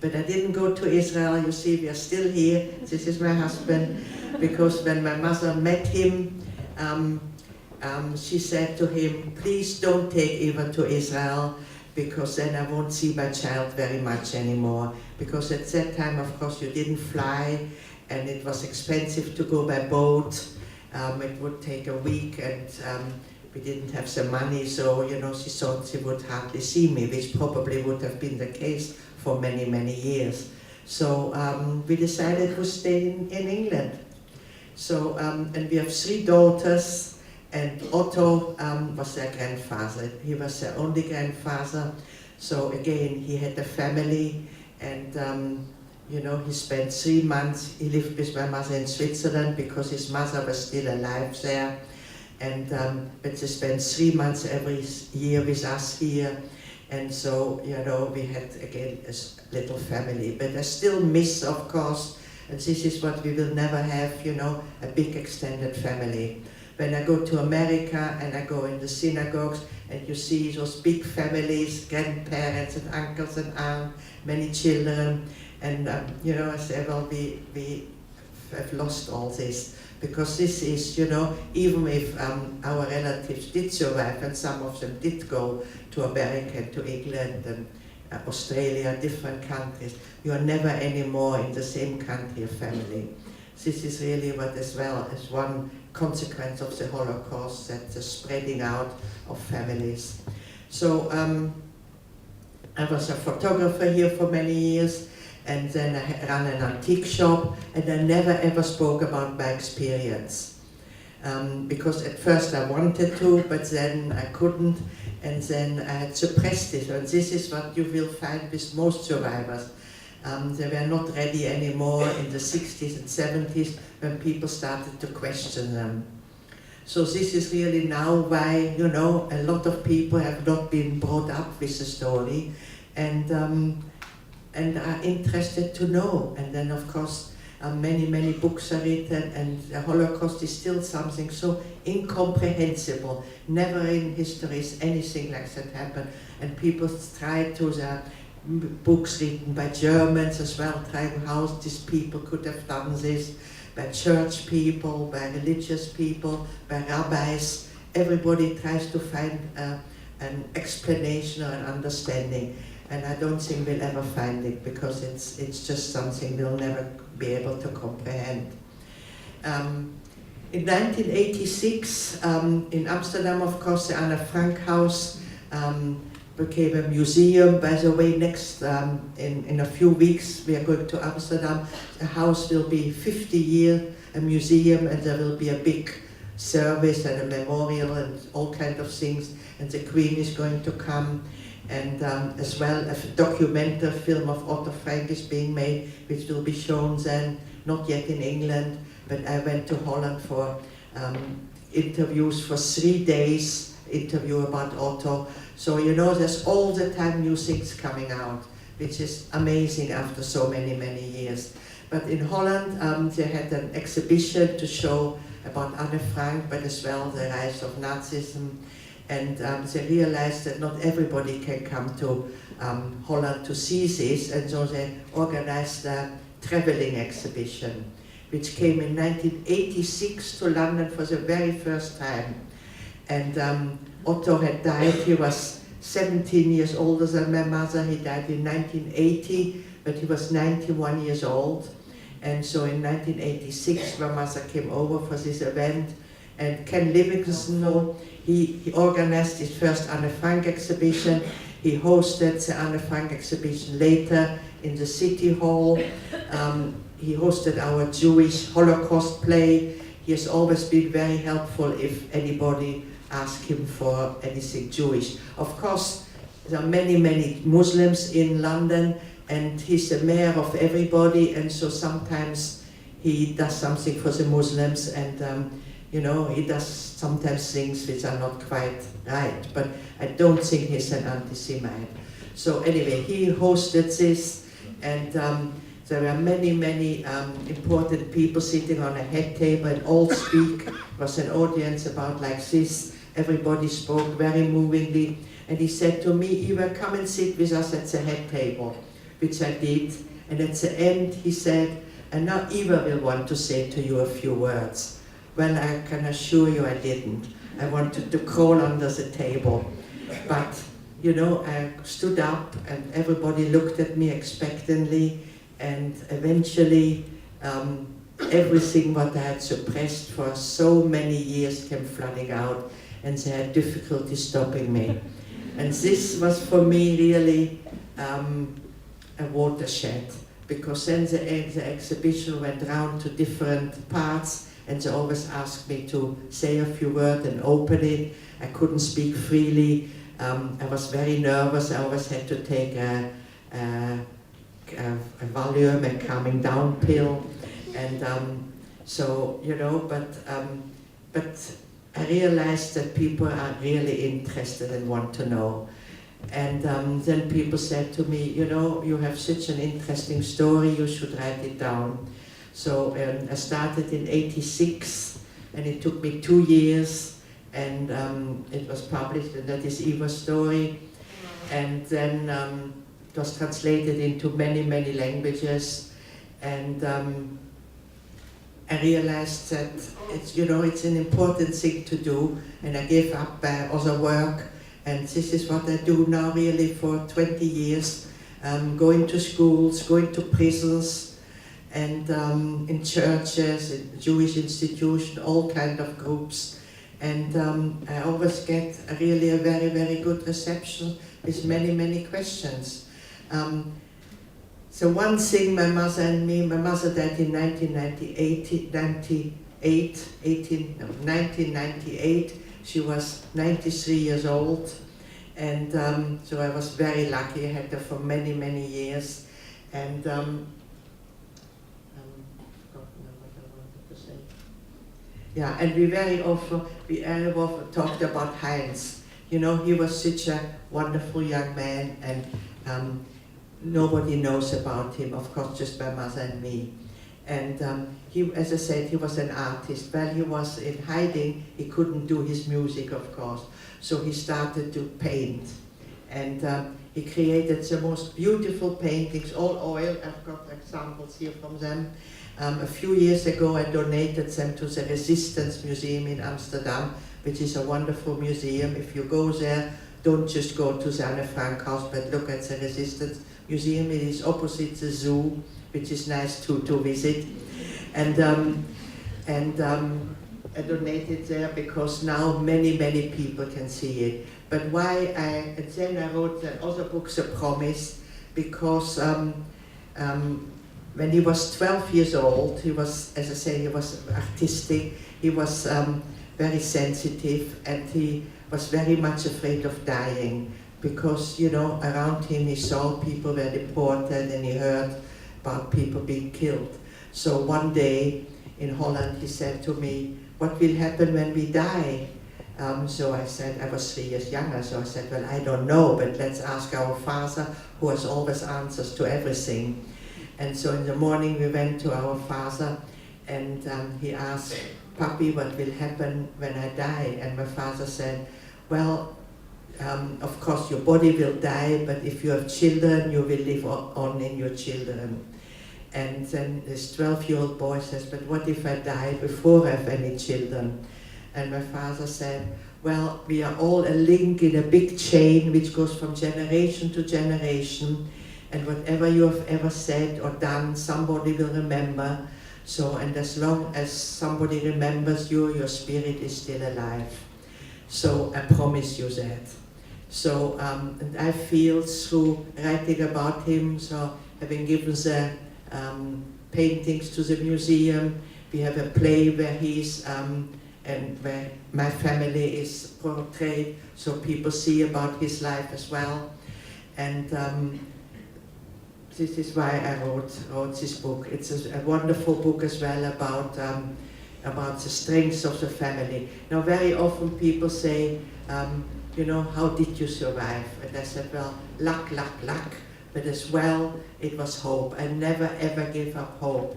But I didn't go to Israel. You see, we are still here. This is my husband. Because when my mother met him, she said to him, please don't take Eva to Israel, because then I won't see my child very much anymore. Because at that time, of course, you didn't fly, and it was expensive to go by boat. It would take a week, and we didn't have the money, so she thought she would hardly see me, which probably would have been the case for many, many years. So we decided to stay in England. So, and we have 3 daughters, and Otto was their grandfather. He was their only grandfather. So again, he had a family, and he spent 3 months. He lived with my mother in Switzerland because his mother was still alive there. And but they spent 3 months every year with us here. And so, we had again a little family. But I still miss, of course, and this is what we will never have, a big extended family. When I go to America and I go in the synagogues and you see those big families, grandparents and uncles and aunts, many children, and I say, well, we have lost all this. Because this is, even if our relatives did survive, and some of them did go to America, to England, and Australia, different countries, you are never anymore in the same country of family. This is really what, as well as one consequence of the Holocaust, that the spreading out of families. So I was a photographer here for many years, and then I ran an antique shop, and I never ever spoke about my experience. Because at first I wanted to, but then I couldn't, and then I had suppressed it. And this is what you will find with most survivors. They were not ready anymore in the 60s and 70s when people started to question them. So this is really now why, a lot of people have not been brought up with the story, and are interested to know. And then, of course, many, many books are written, and the Holocaust is still something so incomprehensible. Never in history is anything like that happened. And people try to, the books written by Germans as well, trying how these people could have done this, by church people, by religious people, by rabbis. Everybody tries to find an explanation or an understanding. And I don't think we'll ever find it, because it's just something we'll never be able to comprehend. In 1986, in Amsterdam, of course, the Anne Frank House became a museum. By the way, next, in a few weeks, we are going to Amsterdam. The house will be 50 years, a museum, and there will be a big service and a memorial and all kinds of things. And the Queen is going to come. And as well, a documentary film of Otto Frank is being made, which will be shown then, not yet in England, but I went to Holland for interviews for 3 days, interview about Otto. So there's all the time new things coming out, which is amazing after so many, many years. But in Holland, they had an exhibition to show about Anne Frank, but as well the rise of Nazism. And they realized that not everybody can come to Holland to see this, and so they organized a traveling exhibition, which came in 1986 to London for the very first time. And Otto had died. He was 17 years older than my mother. He died in 1980, but he was 91 years old. And so in 1986, my mother came over for this event, and Ken Livingstone, he organized his first Anne Frank exhibition. He hosted the Anne Frank exhibition later in the City Hall. He hosted our Jewish Holocaust play. He has always been very helpful if anybody asked him for anything Jewish. Of course, there are many, many Muslims in London, and he's the mayor of everybody, and so sometimes he does something for the Muslims, and he does sometimes things which are not quite right, but I don't think he's an anti-Semite. So anyway, he hosted this, and there were many, many important people sitting on a head table and all speak. It was an audience about like this. Everybody spoke very movingly, and he said to me, Eva, come and sit with us at the head table. which I did. And at the end he said, and now Eva will want to say to you a few words. Well, I can assure you I didn't. I wanted to crawl under the table. But, you know, I stood up and everybody looked at me expectantly, and eventually everything what I had suppressed for so many years came flooding out, and they had difficulty stopping me. And this was for me really a watershed, because then the exhibition went round to different parts, and they always asked me to say a few words and open it. I couldn't speak freely. I was very nervous. I always had to take a Valium, a calming down pill, and so, you know, but I realized that people are really interested and want to know. And then people said to me, you know, you have such an interesting story, you should write it down. So I started in '86, and it took me 2 years, and it was published, and that is Eva's story. And then it was translated into many, many languages, and I realized that it's, you know, it's an important thing to do, and I gave up other work, and this is what I do now really for 20 years, going to schools, going to prisons, and in churches, in Jewish institutions, all kind of groups, and I always get really a very, very good reception with many, many questions. So one thing, my mother and me, my mother died in 1998, she was 93 years old, and so I was very lucky, I had her for many, many years, and yeah, and we very often talked about Heinz. You know, he was such a wonderful young man, and nobody knows about him, of course, just my mother and me. And he, as I said, he was an artist. While he was in hiding, he couldn't do his music, of course. So he started to paint. And he created the most beautiful paintings, all oil. I've got examples here from them. A few years ago, I donated them to the Resistance Museum in Amsterdam, which is a wonderful museum. If you go there, don't just go to the Anne Frank house, but look at the Resistance Museum. It is opposite the zoo, which is nice to visit. And I donated there because now many, many people can see it. But why and then I wrote the other book, The Promise, because when he was 12 years old, he was, as I say, he was artistic, he was very sensitive, and he was very much afraid of dying, because, you know, around him he saw people were deported, and he heard about people being killed. So one day in Holland he said to me, what will happen when we die? So I said, I was 3 years younger, so I said, well, I don't know, but let's ask our father, who has always answers to everything. And so in the morning we went to our father, and he asked, Papi, what will happen when I die? And my father said, well, of course your body will die, but if you have children, you will live on in your children. And then this 12-year-old boy says, but what if I die before I have any children? And my father said, well, we are all a link in a big chain which goes from generation to generation, and whatever you have ever said or done, somebody will remember. So, and as long as somebody remembers you, your spirit is still alive. So I promise you that. So, and I feel through writing about him, so having given the paintings to the museum, we have a play where he's, and where my family is portrayed, so people see about his life as well. And this is why I wrote this book. It's a wonderful book as well about the strengths of the family. Now, very often people say, you know, how did you survive? And I said, well, luck, luck, luck. But as well, it was hope. I never ever gave up hope.